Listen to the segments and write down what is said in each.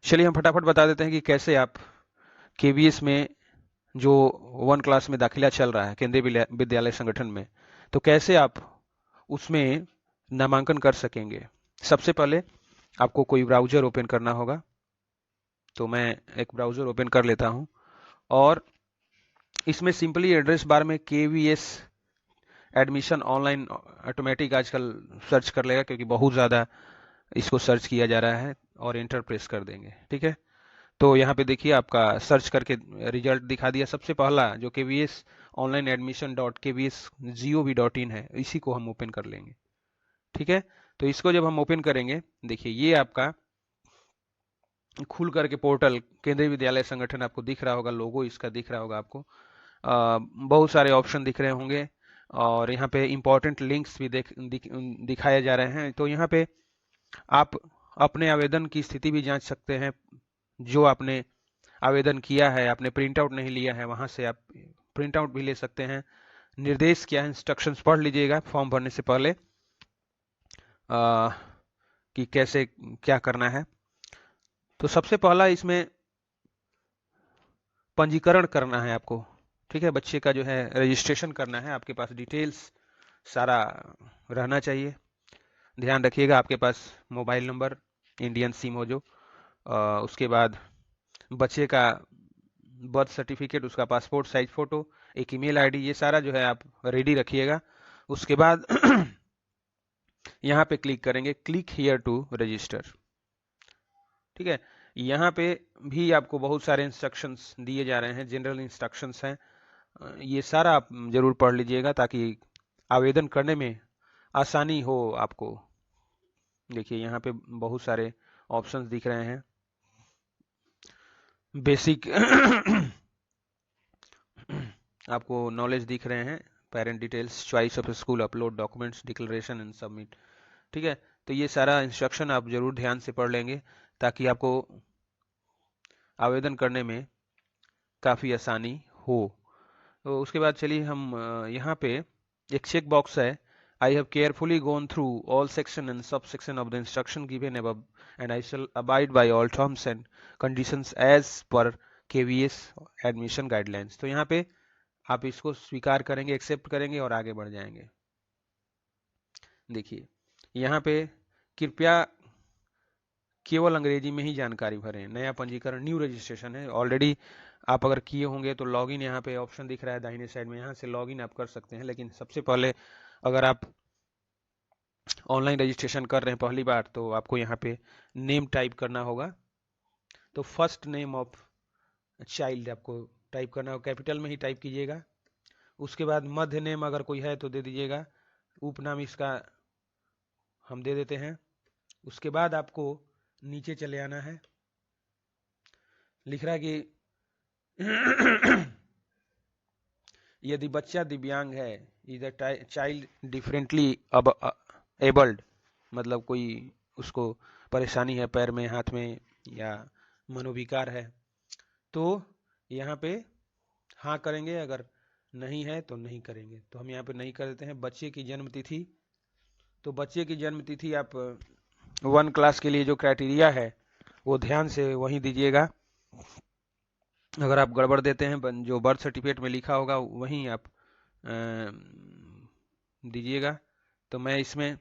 चलिए हम फटाफट बता देते हैं कि कैसे आप केवीएस में जो 1 क्लास में दाखिला चल रहा है केंद्रीय विद्यालय संगठन में, तो कैसे आप उसमें नामांकन कर सकेंगे। सबसे पहले आपको कोई ब्राउज़र ओपन करना होगा। तो मैं एक ब्राउज़र ओपन कर लेता हूं और इसमें सिंपली एड्रेस बार में केवीएस एडमिशन ऑनलाइन ऑटोमेटिक आजकल सर्च कर लेगा, क्योंकि बहुत ज़्यादा इसको सर्च किया जा रहा है, और एंटर प्रेस कर देंगे। ठीक है, तो यहाँ पे देखिए आपका सर्च करके रिजल्ट दिखा दिया। सबसे पहला जो KVS ऑनलाइन एडमिशन .kvs.gov.in है, इसी को हम ओपन कर लेंगे। ठीक है, तो इसको जब हम ओपन करेंगे, देखिए ये आपका खुल करके पोर्टल केंद्रीय विद्यालय संगठन आपको दिख रहा होगा, लोगो इसका दिख रहा होगा आपको। बहुत सारे ऑप्शन दिख रहे होंगे और यहाँ पे इंपॉर्टेंट लिंक्स भी दिखाए जा रहे हैं। तो यहाँ पे आप अपने आवेदन की स्थिति भी जांच सकते हैं। जो आपने आवेदन किया है, आपने प्रिंट आउट नहीं लिया है, वहां से आप प्रिंट आउट भी ले सकते हैं। निर्देश क्या है, इंस्ट्रक्शंस पढ़ लीजिएगा फॉर्म भरने से पहले कि कैसे क्या करना है। तो सबसे पहला इसमें पंजीकरण करना है आपको। ठीक है, बच्चे का जो है रजिस्ट्रेशन करना है। आपके पास डिटेल्स सारा रहना चाहिए। ध्यान रखिएगा आपके पास मोबाइल नंबर, इंडियन सिम हो जो, उसके बाद बच्चे का बर्थ सर्टिफिकेट, उसका पासपोर्ट साइज फोटो, एक ईमेल आईडी, ये सारा जो है आप रेडी रखिएगा। उसके बाद यहाँ पे क्लिक करेंगे, क्लिक हियर टू रजिस्टर। ठीक है, यहाँ पे भी आपको बहुत सारे इंस्ट्रक्शंस दिए जा रहे हैं, जनरल इंस्ट्रक्शंस हैं। ये सारा आप जरूर पढ़ लीजिएगा ताकि आवेदन करने में आसानी हो आपको। देखिए यहाँ पे बहुत सारे ऑप्शंस दिख रहे हैं। बेसिक आपको नॉलेज दिख रहे हैं, parent details, choice of school, upload documents, declaration and submit. ठीक है, तो ये सारा इंस्ट्रक्शन आप जरूर ध्यान से पढ़ लेंगे ताकि आपको आवेदन करने में काफ़ी आसानी हो। तो उसके बाद चलिए हम यहाँ पे एक चेक बॉक्स है, I have carefully gone through all section and sub section of the instruction given above and I shall abide by all terms and conditions as per KVS admission guidelines. तो यहाँ पे आप इसको स्वीकार करेंगे, accept करेंगे और आगे बढ़ जाएंगे। देखिए यहाँ पे कृपया केवल अंग्रेजी में ही जानकारी भरें। नया पंजीकरण, न्यू रजिस्ट्रेशन है। ऑलरेडी आप अगर किए होंगे तो लॉगिन यहाँ पे ऑप्शन दिख रहा है दाहिने साइड में, यहाँ से लॉगिन आप कर सकते हैं। लेकिन सबसे पहले अगर आप ऑनलाइन रजिस्ट्रेशन कर रहे हैं पहली बार, तो आपको यहाँ पे नेम टाइप करना होगा। तो फर्स्ट नेम ऑफ चाइल्ड आपको टाइप करना होगा, कैपिटल में ही टाइप कीजिएगा। उसके बाद मध्य नेम अगर कोई है तो दे दीजिएगा, उपनाम इसका हम दे देते हैं। उसके बाद आपको नीचे चले आना है। लिख रहा है कि यदि बच्चा दिव्यांग है, is a child differently abled, मतलब कोई उसको परेशानी है पैर में, हाथ में, या मनोविकार है, तो यहाँ पे हाँ करेंगे, अगर नहीं है तो नहीं करेंगे। तो हम यहाँ पे नहीं कर देते हैं। बच्चे की जन्म तिथि, तो बच्चे की जन्म तिथि आप 1 क्लास के लिए जो क्राइटेरिया है वो ध्यान से वहीं दीजिएगा। अगर आप गड़बड़ देते हैं, जो बर्थ सर्टिफिकेट में लिखा होगा वहीं आप दीजिएगा। तो मैं इसमें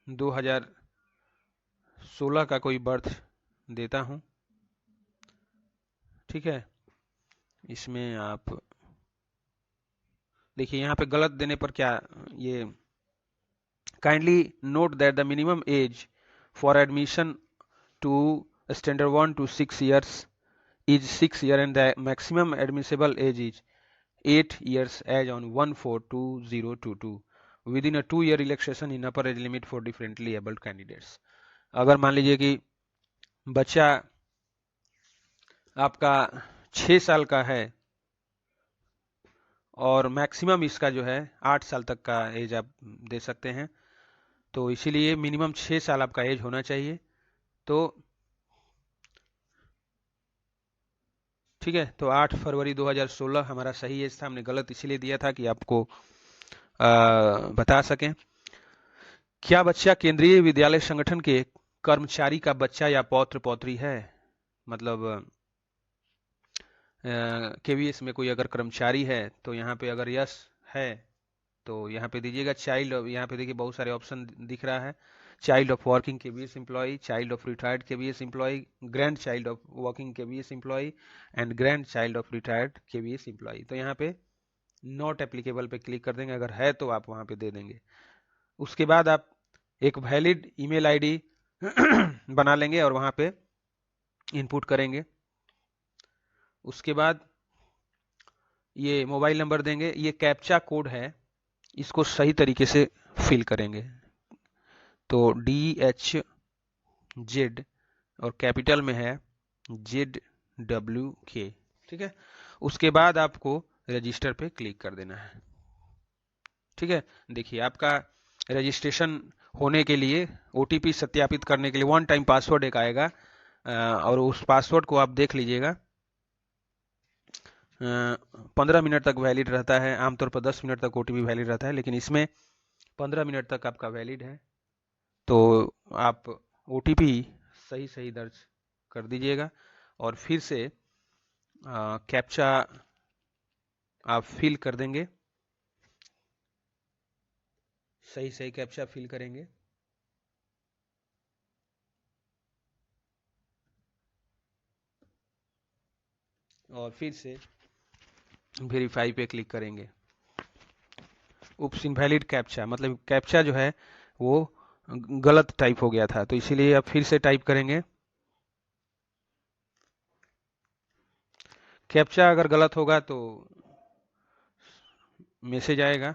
2016 का कोई बर्थ देता हूं। ठीक है, इसमें आप देखिए यहाँ पे गलत देने पर क्या, ये kindly note that the minimum age for admission to standard 1 to 6 years is 6 years and the maximum admissible age is 8 years as on 1/4/2022 within a 2-year relaxation in upper age limit for differently abled candidates। अगर मान लीजिए कि बच्चा आपका 6 साल का है और मैक्सिमम इसका जो है 8 साल तक का एज आप दे सकते हैं, तो इसीलिए मिनिमम 6 साल आपका एज होना चाहिए। तो ठीक है, तो 8 फरवरी 2016 हमारा सही एज था। हमने गलत इसीलिए दिया था कि आपको बता सकें। क्या बच्चा केंद्रीय विद्यालय संगठन के कर्मचारी का बच्चा या पौत्र पौत्री है, मतलब केवीएस में कोई अगर कर्मचारी है तो यहाँ पे अगर यस है तो यहाँ पे दीजिएगा चाइल्ड। यहाँ पे देखिए बहुत सारे ऑप्शन दिख रहा है, child of working KVS employ, child of retired KVS employ, grandchild of working KVS employ and grandchild of retired KVS employ. तो यहाँ पे नॉट एप्लीकेबल पे क्लिक कर देंगे, अगर है तो आप वहाँ पे दे देंगे। उसके बाद आप एक वैलिड ईमेल आईडी बना लेंगे और वहाँ पे इनपुट करेंगे। उसके बाद ये मोबाइल नंबर देंगे, ये कैप्चा कोड है, इसको सही तरीके से फिल करेंगे। तो DHZ और कैपिटल में है ZWK, ठीक है। उसके बाद आपको रजिस्टर पे क्लिक कर देना है, ठीक है। देखिए आपका रजिस्ट्रेशन होने के लिए OTP सत्यापित करने के लिए वन टाइम पासवर्ड एक आएगा, और उस पासवर्ड को आप देख लीजिएगा। 15 मिनट तक वैलिड रहता है, आमतौर पर 10 मिनट तक OTP वैलिड रहता है, लेकिन इसमें 15 मिनट तक आपका वैलिड है। तो आप OTP सही सही दर्ज कर दीजिएगा और फिर से कैप्चा आप फिल कर देंगे, सही सही कैप्चा फिल करेंगे। और फिर से वेरीफाई पे क्लिक करेंगे। उप्स, इनवैलिड कैप्चा, मतलब कैप्चा जो है वो गलत टाइप हो गया था, तो इसीलिए आप फिर से टाइप करेंगे। कैप्चा अगर गलत होगा तो मैसेज आएगा,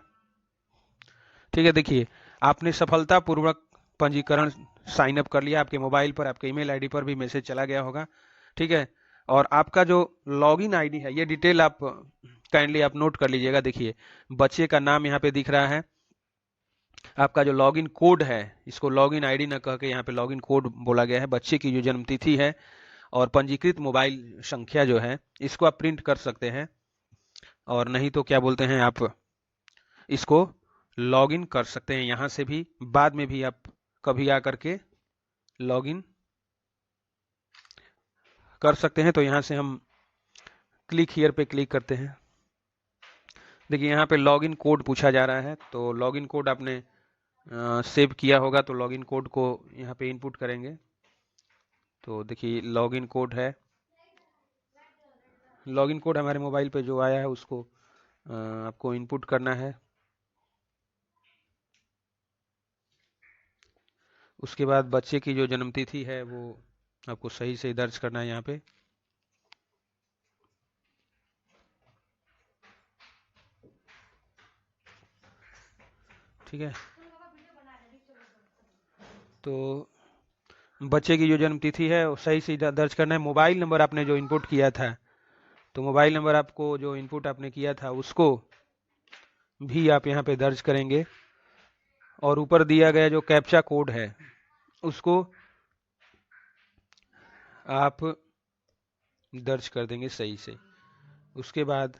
ठीक है। देखिए आपने सफलतापूर्वक पंजीकरण साइन अप कर लिया, आपके मोबाइल पर आपके ईमेल आईडी पर भी मैसेज चला गया होगा, ठीक है। और आपका जो लॉगिन आईडी है, ये डिटेल आप काइंडली आप नोट कर लीजिएगा। देखिए बच्चे का नाम यहाँ पे दिख रहा है, आपका जो लॉगिन कोड है, इसको लॉगिन आईडी ना कह के यहाँ पे लॉगिन कोड बोला गया है, बच्चे की जो जन्म तिथि है और पंजीकृत मोबाइल संख्या जो है, इसको आप प्रिंट कर सकते हैं, और नहीं तो क्या बोलते हैं, आप इसको लॉगिन कर सकते हैं यहाँ से भी, बाद में भी आप कभी आकर के लॉगिन कर सकते हैं। तो यहाँ से हम क्लिक हियर पे क्लिक करते हैं। देखिए यहाँ पे लॉगिन कोड पूछा जा रहा है, तो लॉगिन कोड आपने सेव किया होगा, तो लॉगिन कोड को यहाँ पे इनपुट करेंगे। तो देखिए लॉगिन कोड है, लॉगिन कोड हमारे मोबाइल पे जो आया है उसको आपको इनपुट करना है। उसके बाद बच्चे की जो जन्म तिथि है वो आपको सही से दर्ज करना है यहाँ पे। ठीक है, तो बच्चे की जो जन्म तिथि है वो सही से दर्ज करना है। मोबाइल नंबर आपने जो इनपुट किया था, तो मोबाइल नंबर आपको जो इनपुट आपने किया था उसको भी आप यहाँ पे दर्ज करेंगे, और ऊपर दिया गया जो कैप्चा कोड है उसको आप दर्ज कर देंगे सही से। उसके बाद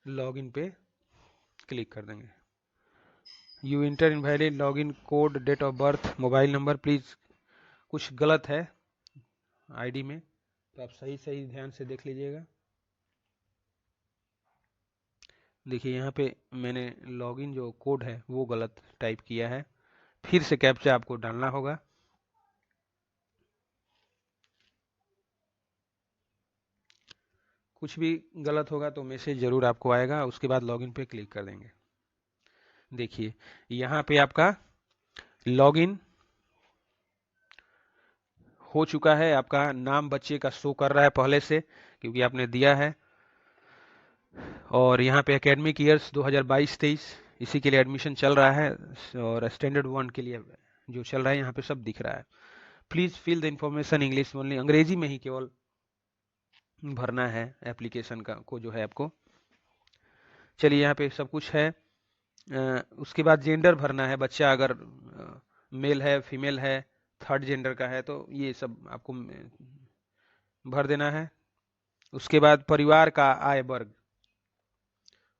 लॉगिन पे क्लिक कर देंगे। You enter invalid login code, date of birth, mobile number, please कुछ गलत है आईडी में, तो आप सही सही ध्यान से देख लीजिएगा। देखिए यहाँ पे मैंने लॉगिन जो कोड है वो गलत टाइप किया है, फिर से कैप्चा आपको डालना होगा। कुछ भी गलत होगा तो मैसेज जरूर आपको आएगा, उसके बाद लॉगिन पे क्लिक कर देंगे। देखिए यहाँ पे आपका लॉगिन हो चुका है, आपका नाम बच्चे का शो कर रहा है पहले से क्योंकि आपने दिया है, और यहाँ पे एकेडमिक ईयर्स 2022-23 इसी के लिए एडमिशन चल रहा है, और स्टैंडर्ड 1 के लिए जो चल रहा है यहाँ पे सब दिख रहा है। Please fill the information English only, अंग्रेजी में ही केवल भरना है एप्लीकेशन का को जो है आपको। चलिए यहाँ पे सब कुछ है। उसके बाद जेंडर भरना है, बच्चा अगर मेल है फीमेल है थर्ड जेंडर का है तो ये सब आपको भर देना है। उसके बाद परिवार का आय वर्ग,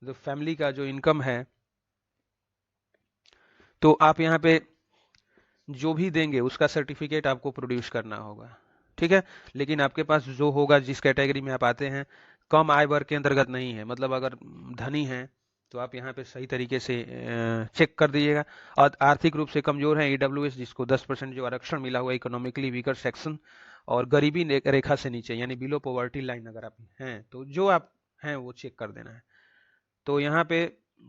जो फैमिली का जो इनकम है तो आप यहाँ पे जो भी देंगे उसका सर्टिफिकेट आपको प्रोड्यूस करना होगा, ठीक है। लेकिन आपके पास जो होगा, जिस कैटेगरी में आप आते हैं, कम आय वर्ग के अंतर्गत नहीं है, मतलब अगर धनी हैं तो आप यहाँ पे सही तरीके से चेक कर दीजिएगा। और आर्थिक रूप से कमजोर है, ईडब्ल्यूएस, जिसको 10% जो आरक्षण मिला हुआ है, इकोनॉमिकली वीकर सेक्शन, और गरीबी रेखा से नीचे यानी बिलो पॉवर्टी लाइन अगर आप हैं, तो जो आप हैं वो चेक कर देना है। तो यहाँ पे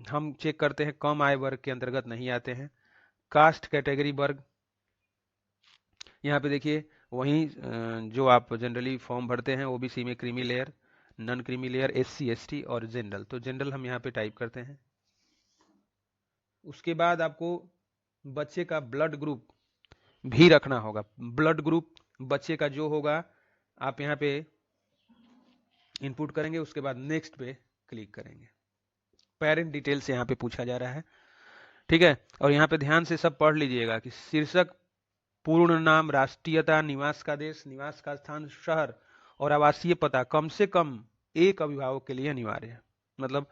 हम चेक करते हैं, कम आय वर्ग के अंतर्गत नहीं आते हैं। कास्ट कैटेगरी वर्ग, यहाँ पे देखिए वहीं जो आप जनरली फॉर्म भरते हैं, ओबीसी में creamy layer, non creamy layer, SC ST और जनरल, तो जनरल हम यहाँ पे टाइप करते हैं। उसके बाद आपको बच्चे का ब्लड ग्रुप भी रखना होगा। ब्लड ग्रुप बच्चे का जो होगा आप यहाँ पे इनपुट करेंगे, उसके बाद नेक्स्ट पे क्लिक करेंगे। पेरेंट डिटेल्स यहाँ पे पूछा जा रहा है, ठीक है। और यहाँ पे ध्यान से सब पढ़ लीजिएगा कि शीर्षक, पूर्ण नाम, राष्ट्रीयता, निवास का देश, निवास का स्थान, शहर और आवासीय पता कम से कम एक अभिभावक के लिए अनिवार्य है। मतलब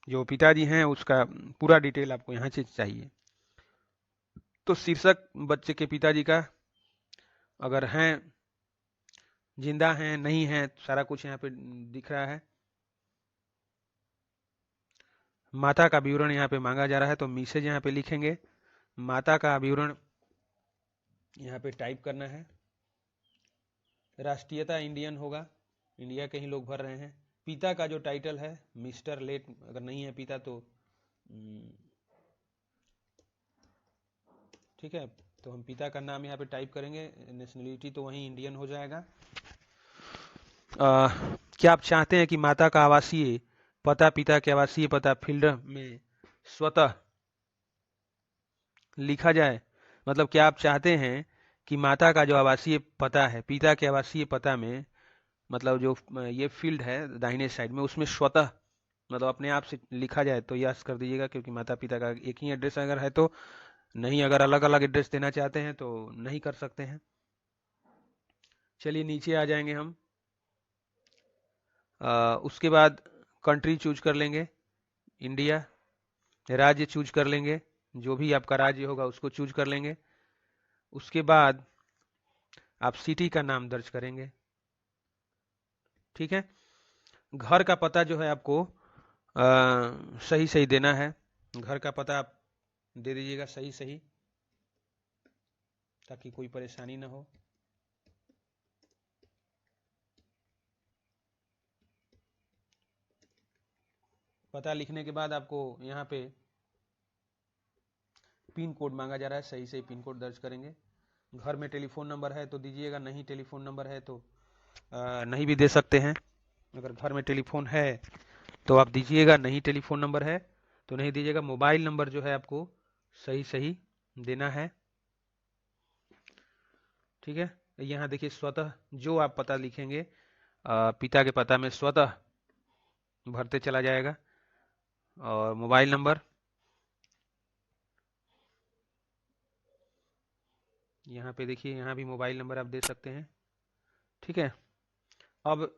जो पिताजी हैं उसका पूरा डिटेल आपको यहाँ से चाहिए। तो शीर्षक बच्चे के पिताजी का, अगर हैं, जिंदा हैं, नहीं हैं, सारा कुछ यहाँ पे दिख रहा है। माता का विवरण यहाँ पे मांगा जा रहा है, तो मिसेज यहाँ पे लिखेंगे। माता का विवरण यहाँ पे टाइप करना है। राष्ट्रीयता इंडियन होगा, इंडिया के ही लोग भर रहे हैं। पिता का जो टाइटल है मिस्टर लेट, अगर नहीं है पिता तो ठीक है, तो हम पिता का नाम यहाँ पे टाइप करेंगे। नेशनलिटी तो वहीं इंडियन हो जाएगा। क्या आप चाहते हैं कि माता का आवासीय पता, पिता के आवासीय पता फील्ड में स्वतः लिखा जाए? मतलब क्या आप चाहते हैं कि माता का जो आवासीय पता है पिता के आवासीय पता में, मतलब जो ये फील्ड है दाहिने साइड में, उसमें स्वतः मतलब अपने आप से लिखा जाए? तो यस कर दीजिएगा, क्योंकि माता पिता का एक ही एड्रेस अगर है तो नहीं, अगर अलग अलग एड्रेस देना चाहते हैं तो नहीं कर सकते हैं। चलिए नीचे आ जाएंगे हम। उसके बाद कंट्री चूज कर लेंगे, इंडिया। राज्य चूज कर लेंगे, जो भी आपका राज्य होगा उसको चूज कर लेंगे। उसके बाद आप सिटी का नाम दर्ज करेंगे, ठीक है। घर का पता जो है आपको सही सही देना है। घर का पता आप दे दीजिएगा सही सही, ताकि कोई परेशानी ना हो। पता लिखने के बाद आपको यहाँ पे पिन कोड मांगा जा रहा है, सही सही पिन कोड दर्ज करेंगे। घर में टेलीफोन नंबर है तो दीजिएगा, नहीं टेलीफोन नंबर है तो नहीं भी दे सकते हैं। अगर घर में टेलीफोन है तो आप दीजिएगा, नहीं टेलीफोन नंबर है तो नहीं दीजिएगा। मोबाइल नंबर जो है आपको सही सही देना है, ठीक है। यहाँ देखिए स्वतः जो आप पता लिखेंगे पिता के पता में स्वतः भरते चला जाएगा। और मोबाइल नंबर यहाँ पे देखिए, यहाँ भी मोबाइल नंबर आप दे सकते हैं, ठीक है। अब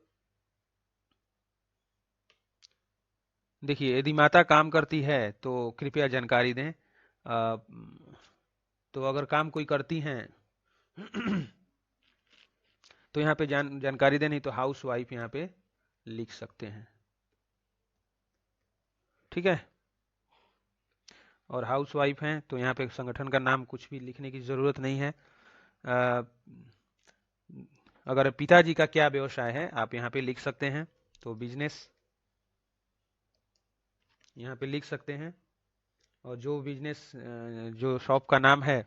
देखिए, यदि माता काम करती है तो कृपया जानकारी दें। तो अगर काम कोई करती हैं तो यहाँ पे जानकारी दें, नहीं तो हाउस वाइफ यहाँ पे लिख सकते हैं, ठीक है। और हाउस वाइफ हैं तो यहाँ पे संगठन का नाम कुछ भी लिखने की जरूरत नहीं है। अ, अगर पिताजी का क्या व्यवसाय है आप यहाँ पे लिख सकते हैं, तो बिजनेस यहाँ पे लिख सकते हैं। और जो बिजनेस जो शॉप का नाम है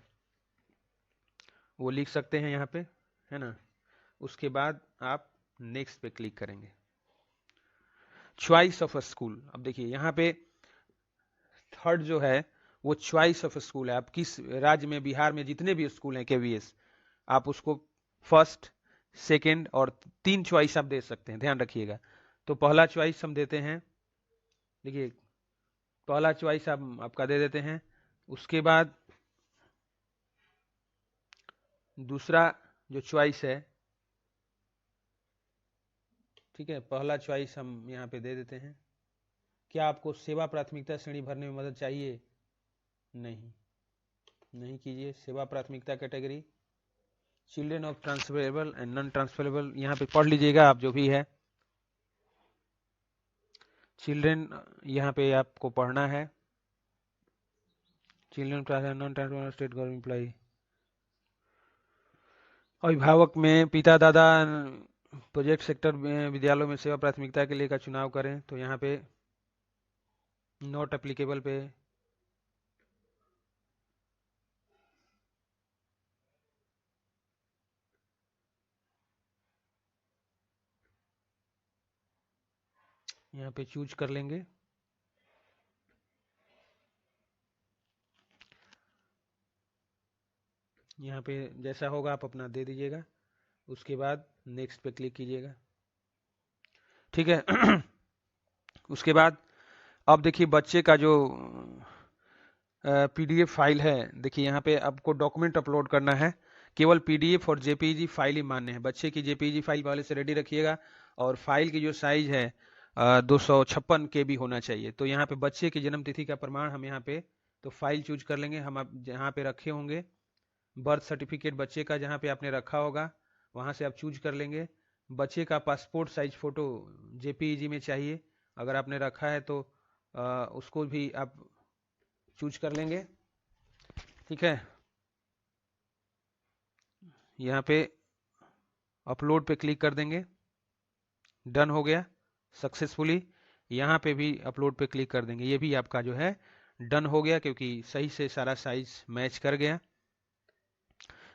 वो लिख सकते हैं यहाँ पे, है ना। उसके बाद आप नेक्स्ट पे क्लिक करेंगे। चॉइस ऑफ स्कूल, अब देखिए यहाँ पे थर्ड जो है वो चॉइस ऑफ स्कूल है। आप किस राज्य में, बिहार में जितने भी स्कूल हैं केवीएस, आप उसको फर्स्ट, सेकंड और 3 चॉइस आप दे सकते हैं, ध्यान रखिएगा। तो पहला चॉइस हम देते हैं, देखिए पहला चॉइस आप आपका दे देते हैं। उसके बाद दूसरा जो चॉइस है, ठीक है, पहला चॉइस हम यहाँ पे दे देते हैं। क्या आपको सेवा प्राथमिकता श्रेणी भरने में मदद चाहिए? नहीं। नहीं कीजिए। सेवा प्राथमिकता category, children of transferable and non transferable, यहाँ पे पढ़ लीजिएगा आप जो भी है। चिल्ड्रेन यहाँ पे आपको पढ़ना है, children non transferable state government employee. अभिभावक में पिता दादा प्रोजेक्ट सेक्टर विद्यालयों में सेवा प्राथमिकता के लिए का चुनाव करें, तो यहाँ पे नॉट एप्लीकेबल पे यहाँ पे चूज कर लेंगे। यहाँ पे जैसा होगा आप अपना दे दीजिएगा, उसके बाद नेक्स्ट पे क्लिक कीजिएगा, ठीक है। उसके बाद अब देखिए बच्चे का जो पीडीएफ फाइल है, देखिए यहाँ पे आपको डॉक्यूमेंट अपलोड करना है, केवल पीडीएफ और जेपीईजी फाइल ही मान्य है। बच्चे की जेपीईजी फाइल पहले से रेडी रखिएगा, और फाइल की जो साइज है 256 KB होना चाहिए। तो यहाँ पे बच्चे की जन्म तिथि का प्रमाण हम यहाँ पे तो फाइल चूज कर लेंगे। हम आप जहाँ पे रखे होंगे बर्थ सर्टिफिकेट बच्चे का जहाँ पे आपने रखा होगा वहाँ से आप चूज कर लेंगे। बच्चे का पासपोर्ट साइज फोटो जेपीईजी में चाहिए, अगर आपने रखा है तो उसको भी आप चूज कर लेंगे, ठीक है। यहाँ पे अपलोड पे क्लिक कर देंगे, डन हो गया सक्सेसफुली। यहाँ पे भी अपलोड पे क्लिक कर देंगे, ये भी आपका जो है डन हो गया, क्योंकि सही से सारा साइज मैच कर गया।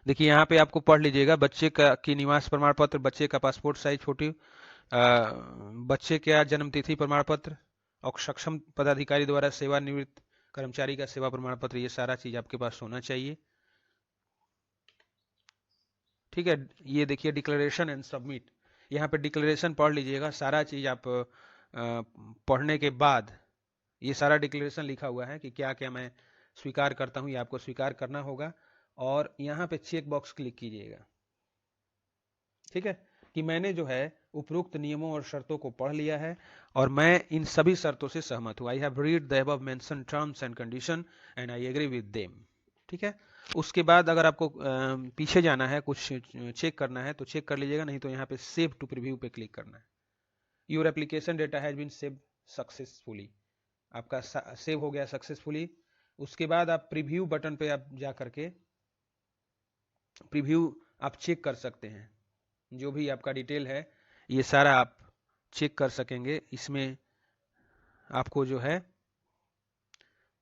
देखिए यहाँ पे आपको पढ़ लीजिएगा, बच्चे का की निवास प्रमाण पत्र, बच्चे का पासपोर्ट साइज फोटो, बच्चे का जन्म तिथि प्रमाण पत्र, और सक्षम पदाधिकारी द्वारा सेवानिवृत्त कर्मचारी का सेवा प्रमाण पत्र, ये सारा चीज आपके पास होना चाहिए, ठीक है। ये देखिए डिक्लेरेशन एंड सबमिट, यहाँ पे डिक्लेरेशन पढ़ लीजिएगा, सारा चीज आप पढ़ने के बाद ये सारा डिक्लेरेशन लिखा हुआ है कि क्या क्या मैं स्वीकार करता हूँ, ये आपको स्वीकार करना होगा। और यहाँ पे चेक बॉक्स क्लिक कीजिएगा, ठीक है, कि मैंने जो है उपरोक्त नियमों और शर्तों को पढ़ लिया है और मैं इन सभी शर्तों से सहमत हूँ। I have read the above mentioned terms and condition and I agree with them, ठीक है। उसके बाद अगर आपको पीछे जाना है, कुछ चेक करना है तो चेक कर लीजिएगा, नहीं तो यहाँ पे सेव टू प्रीव्यू पे क्लिक करना है। Your application data has been save successfully, आपका सेव हो गया सक्सेसफुली। उसके बाद आप प्रीव्यू बटन पे आप जा करके प्रीव्यू आप चेक कर सकते हैं, जो भी आपका डिटेल है ये सारा आप चेक कर सकेंगे। इसमें आपको जो है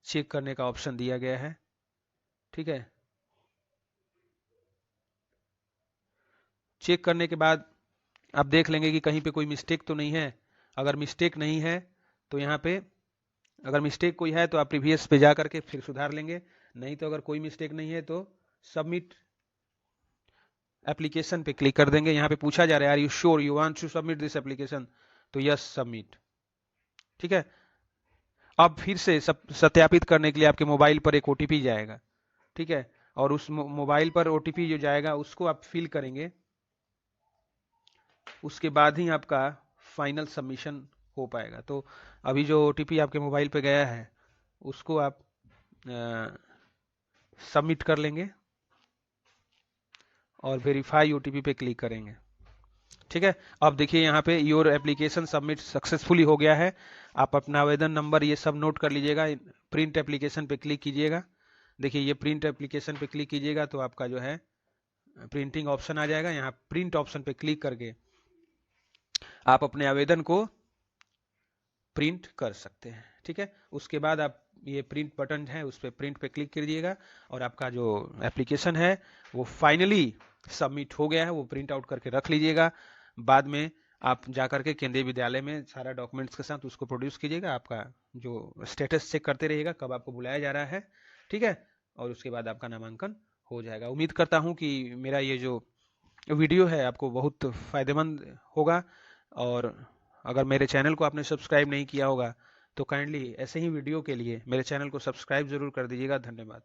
चेक करने का ऑप्शन दिया गया है, ठीक है। चेक करने के बाद आप देख लेंगे कि कहीं पे कोई मिस्टेक तो नहीं है। अगर मिस्टेक नहीं है तो यहाँ पे अगर मिस्टेक कोई है तो आप प्रीवियस पे जा करके फिर सुधार लेंगे, नहीं तो अगर कोई मिस्टेक नहीं है तो सबमिट एप्लीकेशन पे क्लिक कर देंगे। यहाँ पे पूछा जा रहा है are you sure you want to submit this application, तो यस सबमिट, ठीक है। अब फिर से सत्यापित करने के लिए आपके मोबाइल पर एक ओटीपी जाएगा, ठीक है, और उस मोबाइल पर ओटीपी जो जाएगा उसको आप फिल करेंगे, उसके बाद ही आपका फाइनल सबमिशन हो पाएगा। तो अभी जो ओटीपी आपके मोबाइल पे गया है उसको आप सबमिट कर लेंगे और वेरीफाई ओटीपी पे क्लिक करेंगे, ठीक है। अब देखिए यहाँ पे योर एप्लीकेशन सबमिट सक्सेसफुली हो गया है। आप अपना आवेदन नंबर ये सब नोट कर लीजिएगा, प्रिंट एप्लीकेशन पे क्लिक कीजिएगा। देखिए ये प्रिंट एप्लीकेशन पे क्लिक कीजिएगा तो आपका जो है प्रिंटिंग ऑप्शन आ जाएगा। यहाँ प्रिंट ऑप्शन पे क्लिक करके आप अपने आवेदन को प्रिंट कर सकते हैं, ठीक है। उसके बाद आप ये प्रिंट बटन है उस पर प्रिंट पे क्लिक कीजिएगा और आपका जो एप्लीकेशन है वो फाइनली सबमिट हो गया है, वो प्रिंट आउट करके रख लीजिएगा। बाद में आप जाकर के केंद्रीय विद्यालय में सारा डॉक्यूमेंट्स के साथ उसको प्रोड्यूस कीजिएगा, आपका जो स्टेटस चेक करते रहिएगा कब आपको बुलाया जा रहा है, ठीक है। और उसके बाद आपका नामांकन हो जाएगा। उम्मीद करता हूँ कि मेरा ये जो वीडियो है आपको बहुत फायदेमंद होगा, और अगर मेरे चैनल को आपने सब्सक्राइब नहीं किया होगा तो काइंडली ऐसे ही वीडियो के लिए मेरे चैनल को सब्सक्राइब जरूर कर दीजिएगा। धन्यवाद।